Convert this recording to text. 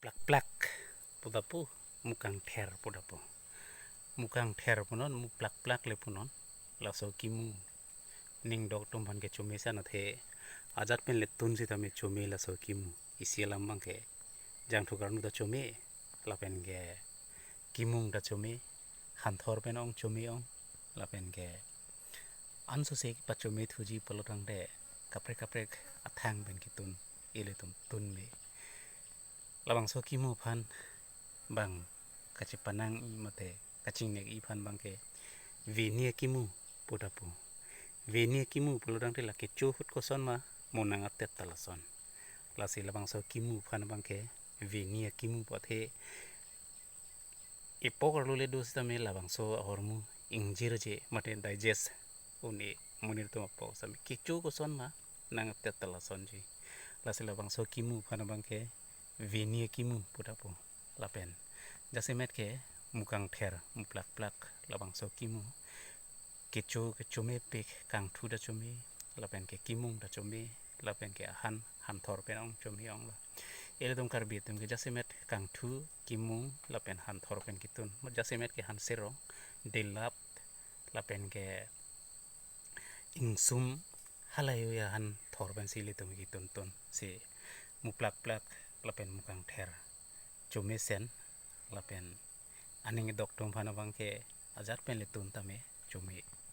plak plak pudapu mukang ther pudapu mukang ther punon mu plak plak le punon laso kimu ning dok tom ban ke chumi sa na the ajat pen le tun si tame chumi laso kimu isialam bang ke jang thukar nu da chumi lapen ke kimung da chumi hanthor pen ong chumi ong lapen ke anso se pa chumi thuji polotang de kaprek kaprek athang ben ki tun ile tun me labang so kimu phan bang kachi panang mate kaching nek i phan bang ke vinia kimu pudapu vinia kimu polodang te la ke chu hut ko son ma monang atet talason lasi labang so kimu phan bang ke vinia kimu pathe ipok lule dos tame labang so hormu ingjir je mate digest uni munir to po sami ke chu ko son ma nang atet talason ji lasi labang so kimu phan bang ke vinia kimu pudapu lapen jase met ke mukang ther muplak plak labang so kimu ke chume pek kang thu da chumi lapen ke kimung da chumi lapen ke han thor pen ong chumi ong la ele dong kar bi tum ke jase met kang thu kimung lapen han thor pen kitun jase met ke han sero delap lapen ke ingsum halayo ya han thor pen sili tum kitun ton si muplak plak lapen mukang ther chumi sen lapen aning dok tom phana bang ke ajat pen le tun tame chumi